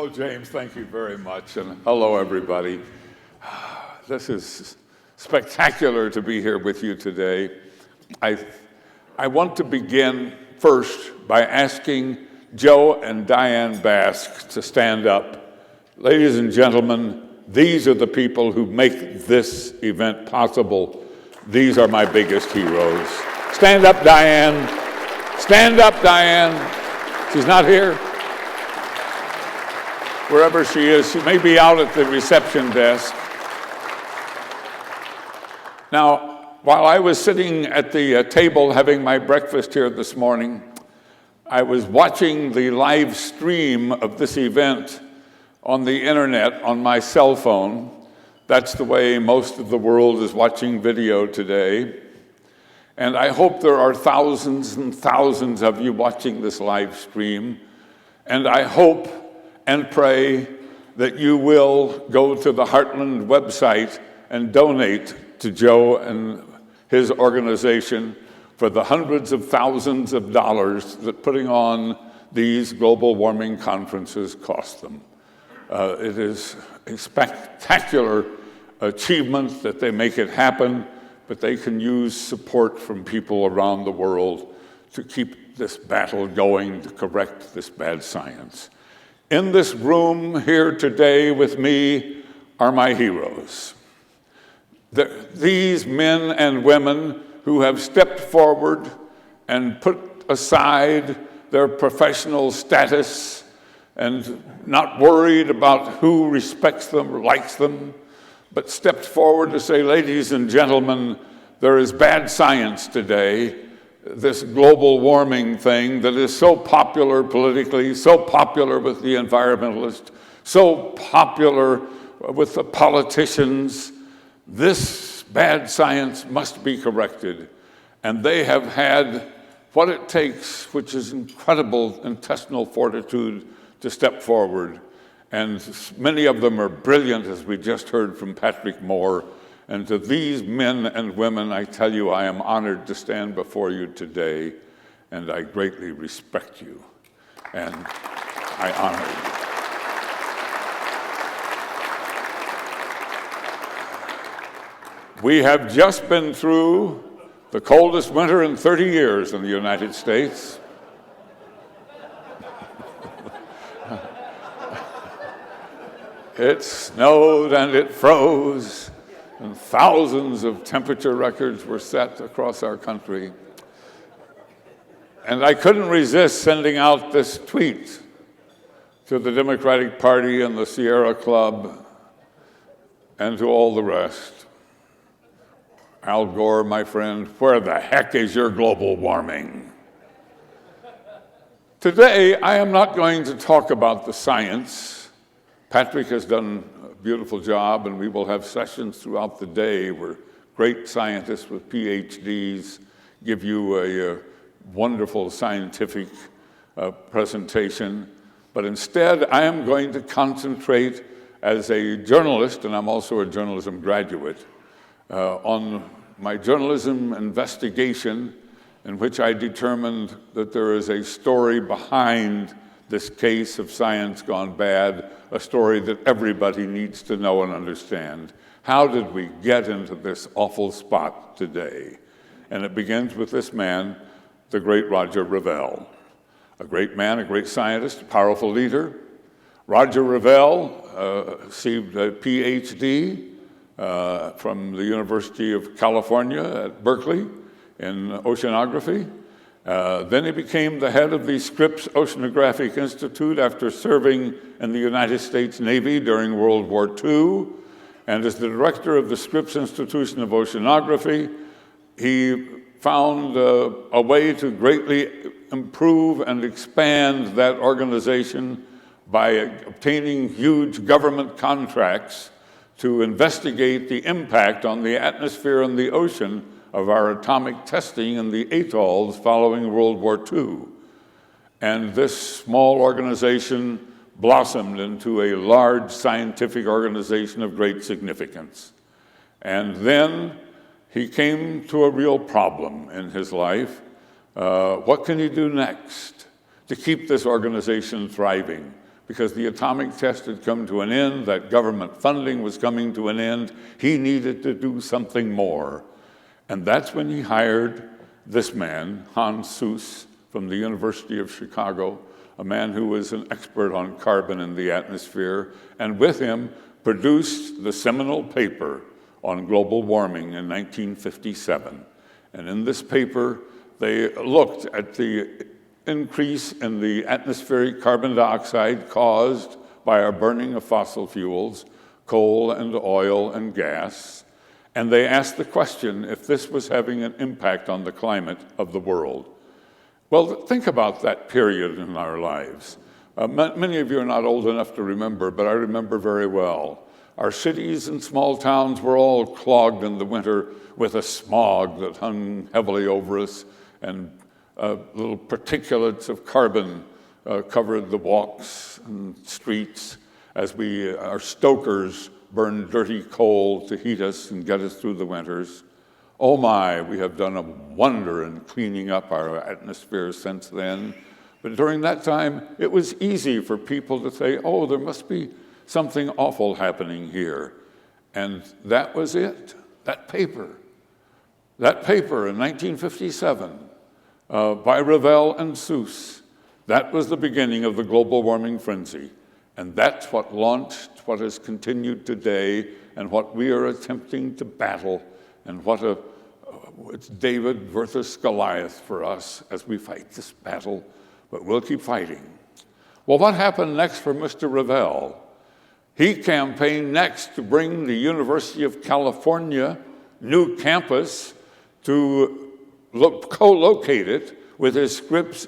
Oh, James, thank you very much, and hello, everybody. This is spectacular to be here with you today. I want to begin first by asking Joe and Diane Bask to stand up. Ladies and gentlemen, these are the people who make this event possible. These are my biggest heroes. Stand up, Diane. Stand up, Diane. She's not here. Wherever she is, she may be out at the reception desk. Now, while I was sitting at the table having my breakfast here this morning, I was watching the live stream of this event on the internet on my cell phone. That's the way most of the world is watching video today. And I hope there are thousands and thousands of you watching this live stream. And I hope and pray that you will go to the Heartland website and donate to Joe and his organization for the hundreds of thousands of dollars that putting on these global warming conferences cost them. It is a spectacular achievement that they make it happen, but they can use support from people around the world to keep this battle going to correct this bad science. In this room here today with me are my heroes. These men and women who have stepped forward and put aside their professional status and not worried about who respects them or likes them, but stepped forward to say, ladies and gentlemen, there is bad science today. This global warming thing that is so popular politically, so popular with the environmentalists, so popular with the politicians, this bad science must be corrected. And they have had what it takes, which is incredible intestinal fortitude, to step forward. And many of them are brilliant, as we just heard from Patrick Moore. And to these men and women, I tell you, I am honored to stand before you today, and I greatly respect you, and I honor you. We have just been through the coldest winter in 30 years in the United States. It snowed and it froze, and thousands of temperature records were set across our country. And I couldn't resist sending out this tweet to the Democratic Party and the Sierra Club and to all the rest. Al Gore, my friend, where the heck is your global warming? Today, I am not going to talk about the science. Patrick has done a beautiful job, and we will have sessions throughout the day where great scientists with PhDs give you a wonderful scientific presentation. But instead, I am going to concentrate as a journalist, and I'm also a journalism graduate, on my journalism investigation in which I determined that there is a story behind this case of science gone bad, a story that everybody needs to know and understand. How did we get into this awful spot today? And it begins with this man, the great Roger Revelle. A great man, a great scientist, a powerful leader. Roger Revelle received a PhD from the University of California at Berkeley in oceanography. Then he became the head of the Scripps Oceanographic Institute after serving in the United States Navy during World War II. And as the director of the Scripps Institution of Oceanography, he found a way to greatly improve and expand that organization by obtaining huge government contracts to investigate the impact on the atmosphere and the ocean of our atomic testing in the atolls following World War II. And this small organization blossomed into a large scientific organization of great significance. And then he came to a real problem in his life. What can he do next to keep this organization thriving? because the atomic test had come to an end, that government funding was coming to an end. He needed to do something more. And that's when he hired this man, Hans Suess, from the University of Chicago, a man who was an expert on carbon in the atmosphere, and with him produced the seminal paper on global warming in 1957. And in this paper, they looked at the increase in the atmospheric carbon dioxide caused by our burning of fossil fuels, coal and oil and gas, and they asked the question if this was having an impact on the climate of the world. Well, think about that period in our lives. Many of you are not old enough to remember, but I remember very well. Our cities and small towns were all clogged in the winter with a smog that hung heavily over us, and little particulates of carbon covered the walks and streets as our stokers burned dirty coal to heat us and get us through the winters. Oh my, we have done a wonder in cleaning up our atmosphere since then. But during that time, it was easy for people to say, oh, there must be something awful happening here. And that was it, that paper. That paper in 1957 by Revelle and Suess, that was the beginning of the global warming frenzy. And that's what launched what has continued today and what we are attempting to battle, and it's David versus Goliath for us as we fight this battle, but we'll keep fighting. Well, what happened next for Mr. Revelle? He campaigned next to bring the University of California new campus to co-locate it with his Scripps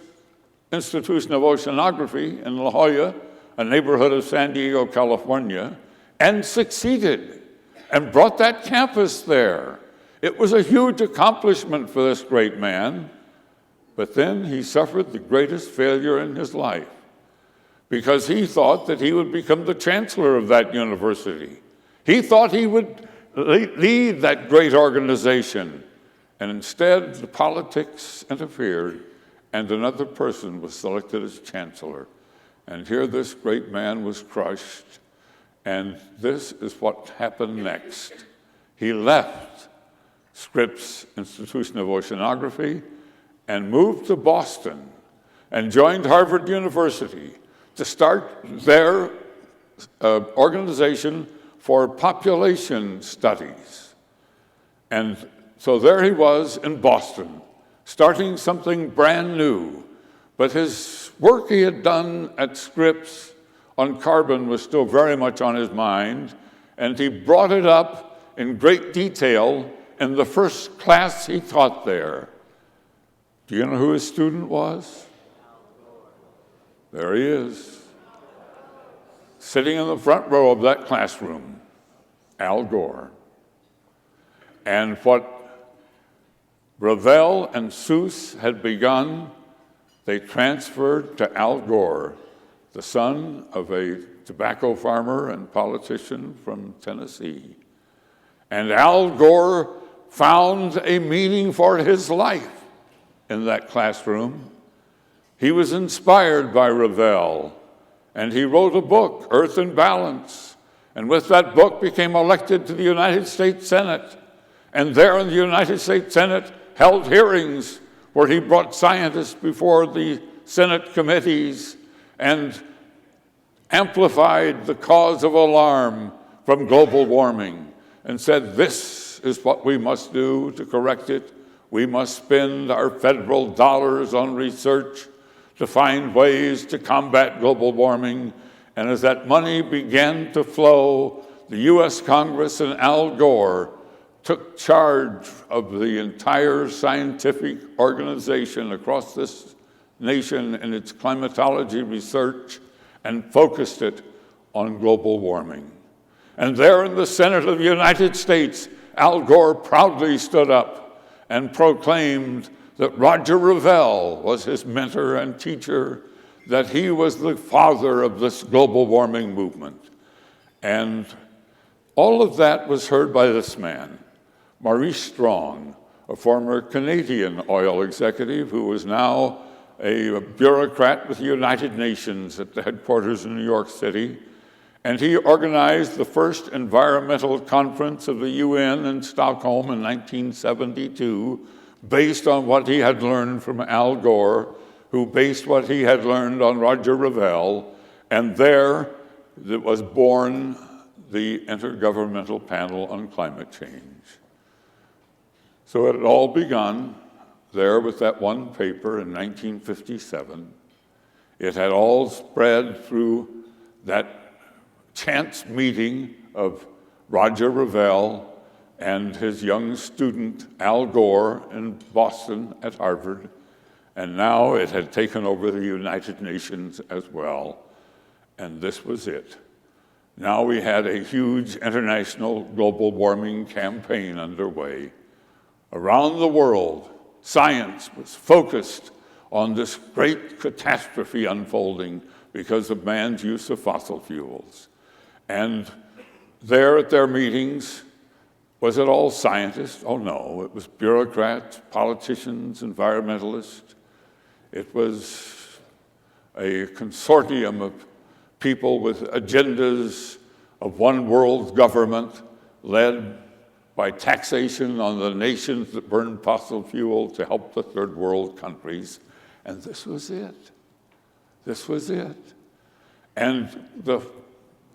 Institution of Oceanography in La Jolla, a neighborhood of San Diego, California, and succeeded and brought that campus there. It was a huge accomplishment for this great man, but then he suffered the greatest failure in his life because he thought that he would become the chancellor of that university. He thought he would lead that great organization, and instead the politics interfered and another person was selected as chancellor. And here this great man was crushed, and this is what happened next. He left Scripps Institution of Oceanography and moved to Boston and joined Harvard University to start their organization for population studies. And so there he was in Boston, starting something brand new. But his work he had done at Scripps on carbon was still very much on his mind, and he brought it up in great detail in the first class he taught there. Do you know who his student was? There he is, sitting in the front row of that classroom, Al Gore. And what Revelle and Suess had begun, they transferred to Al Gore, the son of a tobacco farmer and politician from Tennessee. And Al Gore found a meaning for his life in that classroom. He was inspired by Revelle, and he wrote a book, Earth in Balance, and with that book became elected to the United States Senate. And there in the United States Senate held hearings where he brought scientists before the Senate committees and amplified the cause of alarm from global warming and said, this is what we must do to correct it. We must spend our federal dollars on research to find ways to combat global warming. And as that money began to flow, the U.S. Congress and Al Gore took charge of the entire scientific organization across this nation in its climatology research and focused it on global warming. And there in the Senate of the United States, Al Gore proudly stood up and proclaimed that Roger Revelle was his mentor and teacher, that he was the father of this global warming movement. And all of that was heard by this man, Maurice Strong, a former Canadian oil executive who was now a bureaucrat with the United Nations at the headquarters in New York City, and he organized the first environmental conference of the UN in Stockholm in 1972, based on what he had learned from Al Gore, who based what he had learned on Roger Revelle, and there was born the Intergovernmental Panel on Climate Change. So it had all begun there with that one paper in 1957. It had all spread through that chance meeting of Roger Revelle and his young student Al Gore in Boston at Harvard, and now it had taken over the United Nations as well, and this was it. Now we had a huge international global warming campaign underway. Around the world, science was focused on this great catastrophe unfolding because of man's use of fossil fuels. And there at their meetings, was it all scientists? Oh no, it was bureaucrats, politicians, environmentalists. It was a consortium of people with agendas of one world government led by taxation on the nations that burn fossil fuel to help the third world countries. And this was it. This was it. And the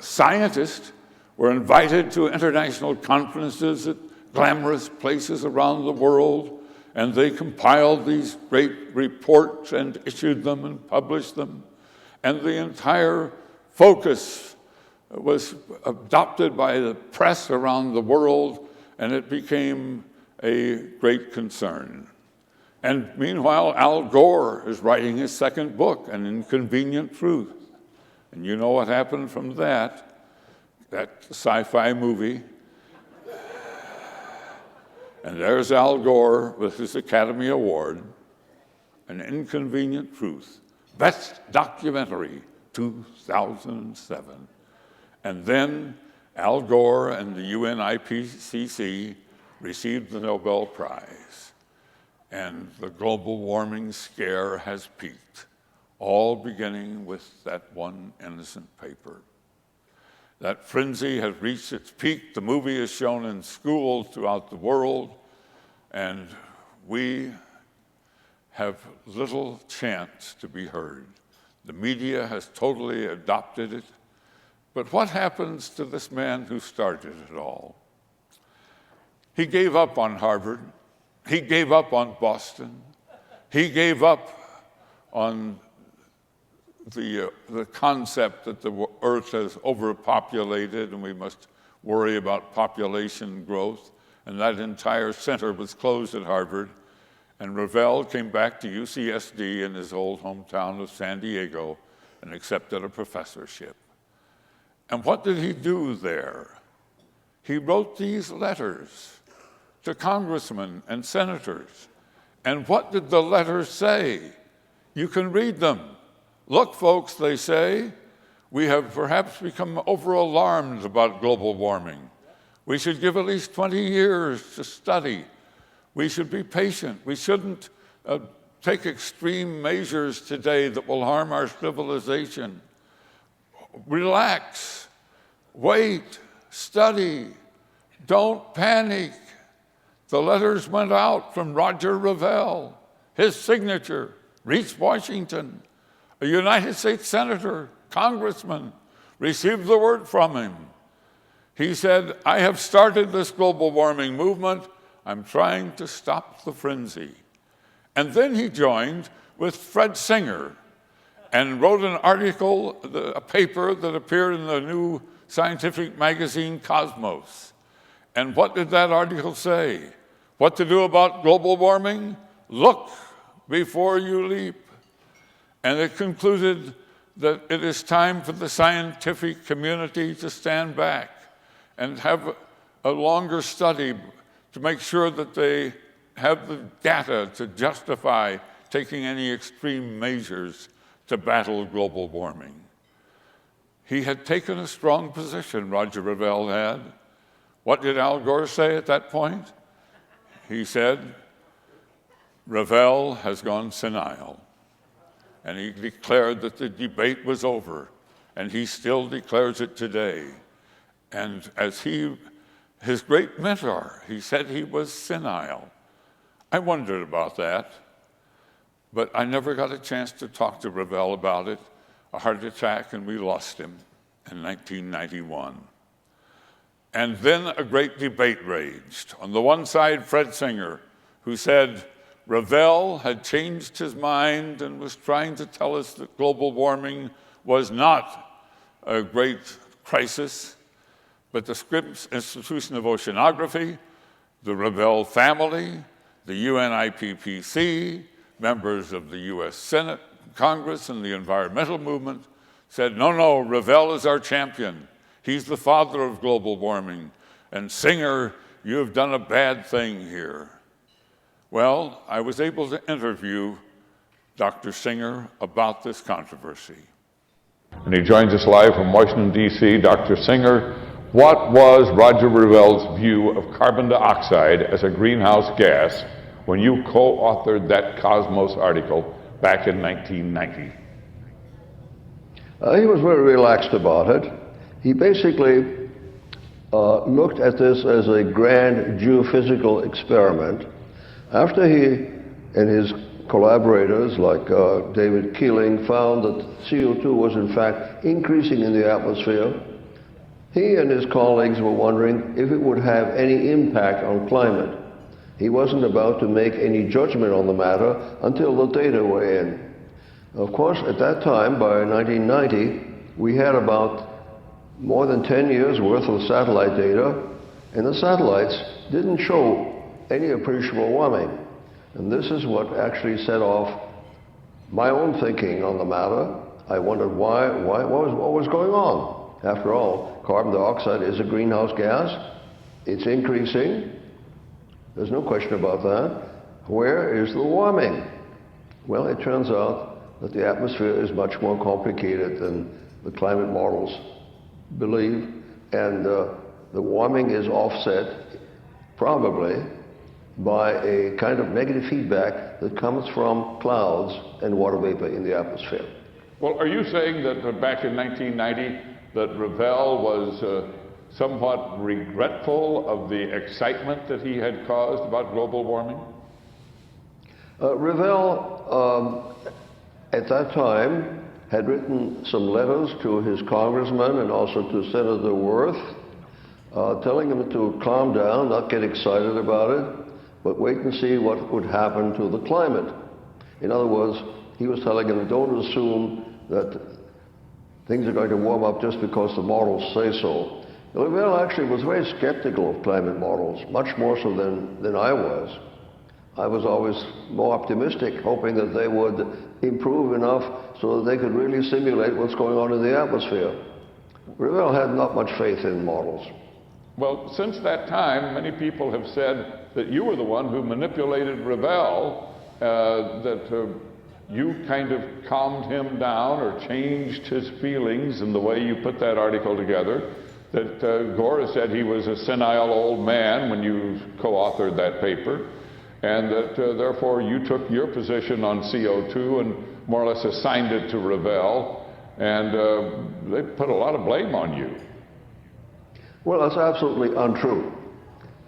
scientists were invited to international conferences at glamorous places around the world, and they compiled these great reports and issued them and published them. And the entire focus was adopted by the press around the world, and it became a great concern. And meanwhile, Al Gore is writing his second book, An Inconvenient Truth. And you know what happened from that sci-fi movie. And there's Al Gore with his Academy Award, An Inconvenient Truth, Best Documentary, 2007. And then Al Gore and the UN ICCC received the Nobel Prize. And the global warming scare has peaked, all beginning with that one innocent paper. That frenzy has reached its peak. The movie is shown in schools throughout the world, and we have little chance to be heard. The media has totally adopted it. But what happens to this man who started it all? He gave up on Harvard. He gave up on Boston. He gave up on the concept that the earth is overpopulated and we must worry about population growth. And that entire center was closed at Harvard. And Revelle came back to UCSD in his old hometown of San Diego and accepted a professorship. And what did he do there? He wrote these letters to congressmen and senators. And what did the letters say? You can read them. Look, folks, they say, we have perhaps become over-alarmed about global warming. We should give at least 20 years to study. We should be patient. We shouldn't take extreme measures today that will harm our civilization. Relax, wait, study, don't panic. The letters went out from Roger Revelle. His signature reached Washington. A United States senator, congressman, received the word from him. He said, I have started this global warming movement. I'm trying to stop the frenzy. And then he joined with Fred Singer and wrote an article, a paper that appeared in the new scientific magazine Cosmos. And what did that article say? What to do about global warming? Look before you leap. And it concluded that it is time for the scientific community to stand back and have a longer study to make sure that they have the data to justify taking any extreme measures to battle global warming. He had taken a strong position, Roger Revelle had. What did Al Gore say at that point? He said, Revelle has gone senile. and he declared that the debate was over, and he still declares it today. And as his great mentor, he said he was senile. I wondered about that, but I never got a chance to talk to Revelle about it. A heart attack, and we lost him in 1991. And then a great debate raged. On the one side, Fred Singer, who said Revelle had changed his mind and was trying to tell us that global warming was not a great crisis, but the Scripps Institution of Oceanography, the Revelle family, the UN IPCC, members of the US Senate, Congress, and the environmental movement said, no, Revelle is our champion. He's the father of global warming. And Singer, you have done a bad thing here. Well, I was able to interview Dr. Singer about this controversy. And he joins us live from Washington, D.C. Dr. Singer, what was Roger Revelle's view of carbon dioxide as a greenhouse gas when you co-authored that Cosmos article back in 1990? He was very relaxed about it. He basically looked at this as a grand geophysical experiment. After he and his collaborators, like David Keeling, found that CO2 was in fact increasing in the atmosphere, he and his colleagues were wondering if it would have any impact on climate. He wasn't about to make any judgment on the matter until the data were in. Of course, at that time, by 1990, we had about more than 10 years worth of satellite data, and the satellites didn't show any appreciable warming. And this is what actually set off my own thinking on the matter. I wondered what was going on. After all, carbon dioxide is a greenhouse gas. It's increasing. There's no question about that. Where is the warming? Well, it turns out that the atmosphere is much more complicated than the climate models believe, and the warming is offset probably by a kind of negative feedback that comes from clouds and water vapor in the atmosphere. Well, are you saying that back in 1990 that Revelle was somewhat regretful of the excitement that he had caused about global warming? Revelle, at that time, had written some letters to his congressman and also to Senator Worth, telling him to calm down, not get excited about it, but wait and see what would happen to the climate. In other words, he was telling him, don't assume that things are going to warm up just because the models say so. Revelle actually was very skeptical of climate models, much more so than I was. I was always more optimistic, hoping that they would improve enough so that they could really simulate what's going on in the atmosphere. Revelle had not much faith in models. Well, since that time, many people have said that you were the one who manipulated Revelle, that you kind of calmed him down or changed his feelings in the way you put that article together, that Gore said he was a senile old man when you co-authored that paper, and that therefore you took your position on CO2 and more or less assigned it to Revelle, and they put a lot of blame on you. Well, that's absolutely untrue.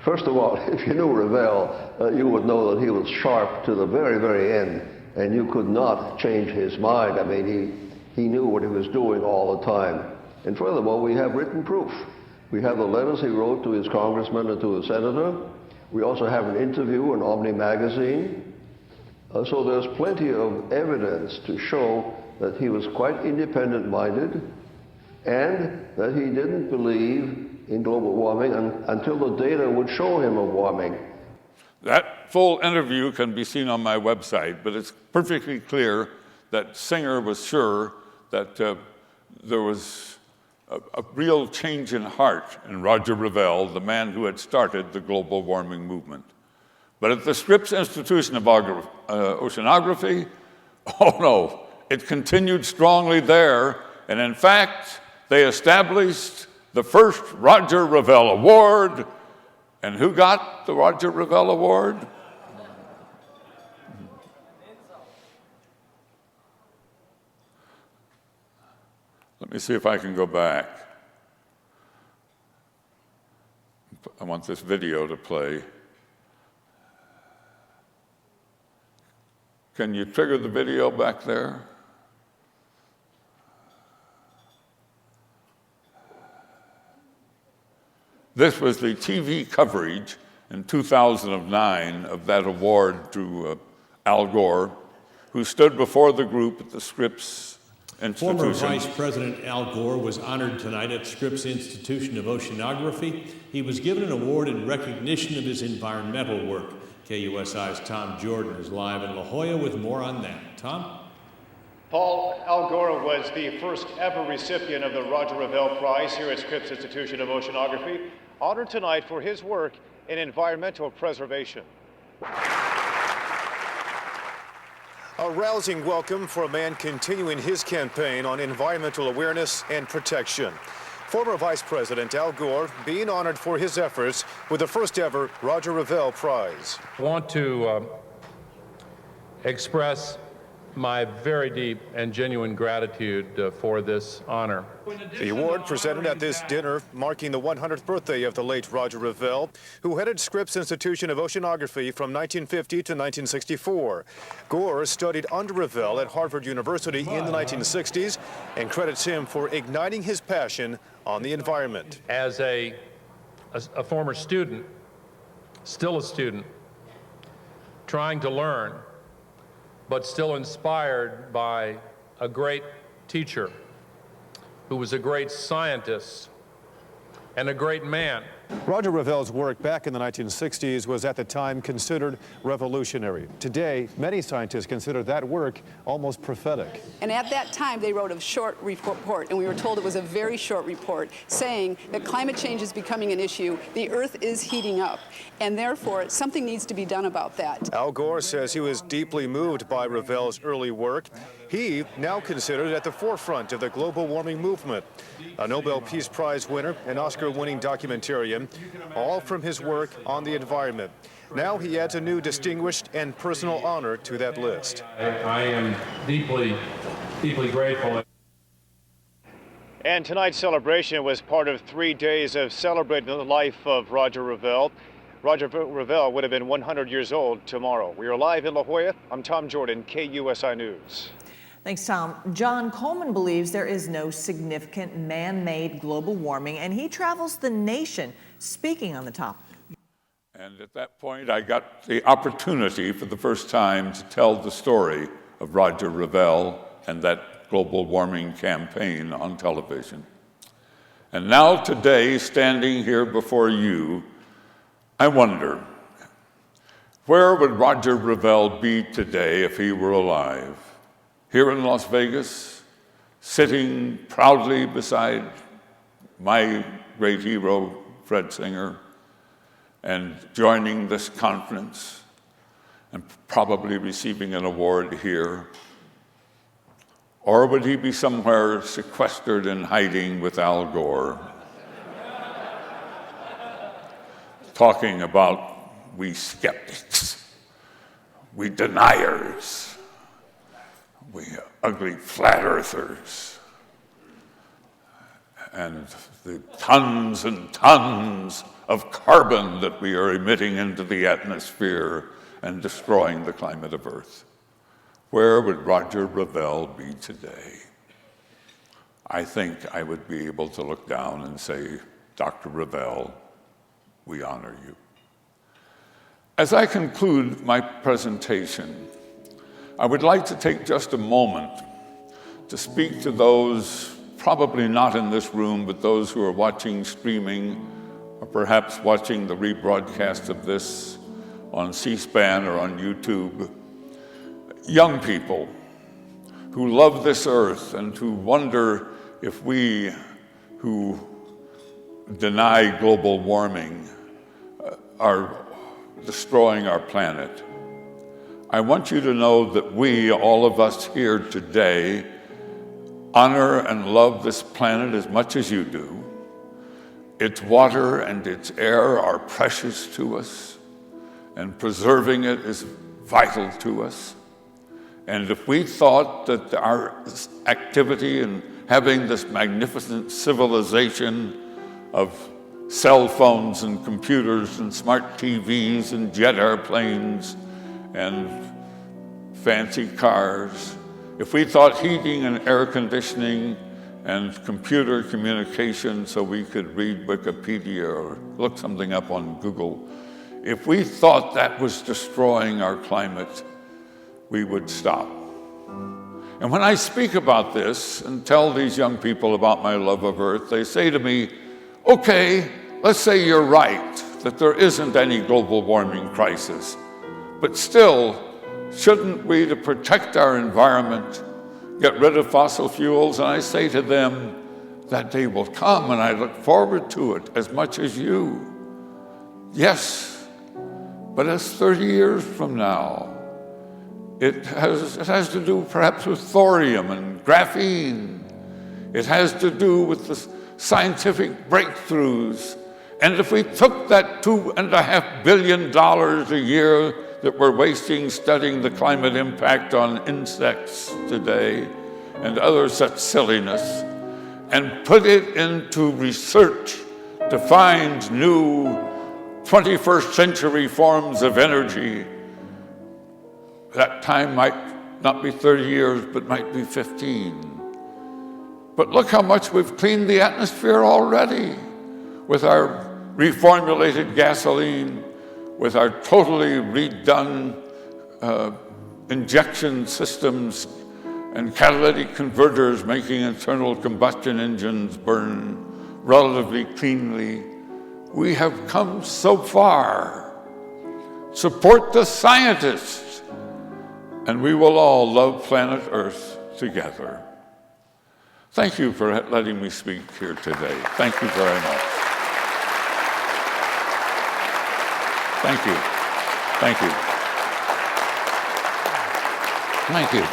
First of all, if you knew Revelle, you would know that he was sharp to the very, very end, and you could not change his mind. I mean, he knew what he was doing all the time. And furthermore, we have written proof. We have the letters he wrote to his congressman and to the senator. We also have an interview in Omni magazine. So there's plenty of evidence to show that he was quite independent-minded and that he didn't believe in global warming until the data would show him a warming. That full interview can be seen on my website, but it's perfectly clear that Singer was sure that there was a real change in heart in Roger Revelle, the man who had started the global warming movement. But at the Scripps Institution of Oceanography, oh no, it continued strongly there, and in fact, they established the first Roger Revelle Award. And who got the Roger Revelle Award? Let me see if I can go back. I want this video to play. Can you trigger the video back there? This was the TV coverage in 2009 of that award to Al Gore, who stood before the group at the Scripps Institution. Former Vice President Al Gore was honored tonight at Scripps Institution of Oceanography. He was given an award in recognition of his environmental work. KUSI's Tom Jordan is live in La Jolla with more on that. Tom? Paul, Al Gore was the first ever recipient of the Roger Revelle Prize here at Scripps Institution of Oceanography, honored tonight for his work in environmental preservation. A rousing welcome for a man continuing his campaign on environmental awareness and protection. Former Vice President Al Gore being honored for his efforts with the first ever Roger Revelle Prize. I want to express my very deep and genuine gratitude for this honor. The award presented at this dinner marking the 100th birthday of the late Roger Revelle, who headed Scripps Institution of Oceanography from 1950 to 1964. Gore studied under Revelle at Harvard University in the 1960s and credits him for igniting his passion on the environment. As a former student, still a student, trying to learn, but still inspired by a great teacher who was a great scientist and a great man. Roger Revelle's work back in the 1960s was at the time considered revolutionary. Today, many scientists consider that work almost prophetic. And at that time, they wrote a short report, and we were told it was a very short report, saying that climate change is becoming an issue, the Earth is heating up, and therefore something needs to be done about that. Al Gore says he was deeply moved by Revelle's early work. He now considered at the forefront of the global warming movement. A Nobel Peace Prize winner, an Oscar-winning documentarian, all from his work on the environment. Now he adds a new distinguished and personal honor to that list. I am deeply, deeply grateful. And tonight's celebration was part of 3 days of celebrating the life of Roger Revelle. Roger Revelle would have been 100 years old tomorrow. We are live in La Jolla. I'm Tom Jordan, KUSI News. Thanks, Tom. John Coleman believes there is no significant man-made global warming, and he travels the nation speaking on the topic. And at that point, I got the opportunity for the first time to tell the story of Roger Revelle and that global warming campaign on television. And now today, standing here before you, I wonder, where would Roger Revelle be today if he were alive? Here in Las Vegas, sitting proudly beside my great hero, Fred Singer, and joining this conference, and probably receiving an award here? Or would he be somewhere sequestered and hiding with Al Gore, talking about we skeptics, we deniers, we ugly flat earthers, and the tons and tons of carbon that we are emitting into the atmosphere and destroying the climate of Earth? Where would Roger Revelle be today? I think I would be able to look down and say, Dr. Revelle, we honor you. As I conclude my presentation, I would like to take just a moment to speak to those, probably not in this room, but those who are watching streaming, or perhaps watching the rebroadcast of this on C-SPAN or on YouTube. Young people who love this earth and who wonder if we who deny global warming are destroying our planet. I want you to know that we, all of us here today, honor and love this planet as much as you do. Its water and its air are precious to us, and preserving it is vital to us. And if we thought that our activity in having this magnificent civilization of cell phones and computers and smart TVs and jet airplanes and fancy cars, if we thought heating and air conditioning and computer communication so we could read Wikipedia or look something up on Google, if we thought that was destroying our climate, we would stop. And when I speak about this and tell these young people about my love of Earth, they say to me, okay, let's say you're right, that there isn't any global warming crisis, but still, shouldn't we, to protect our environment, get rid of fossil fuels? And I say to them, that day will come, and I look forward to it as much as you. Yes, but it's 30 years from now. It has to do perhaps with thorium and graphene. It has to do with the scientific breakthroughs. And if we took that $2.5 billion a year that we're wasting studying the climate impact on insects today and other such silliness, and put it into research to find new 21st century forms of energy, that time might not be 30 years, but might be 15. But look how much we've cleaned the atmosphere already with our reformulated gasoline, with our totally redone injection systems and catalytic converters making internal combustion engines burn relatively cleanly. We have come so far. Support the scientists, and we will all love planet Earth together. Thank you for letting me speak here today. Thank you very much. Thank you. Thank you. Thank you.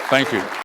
Thank you.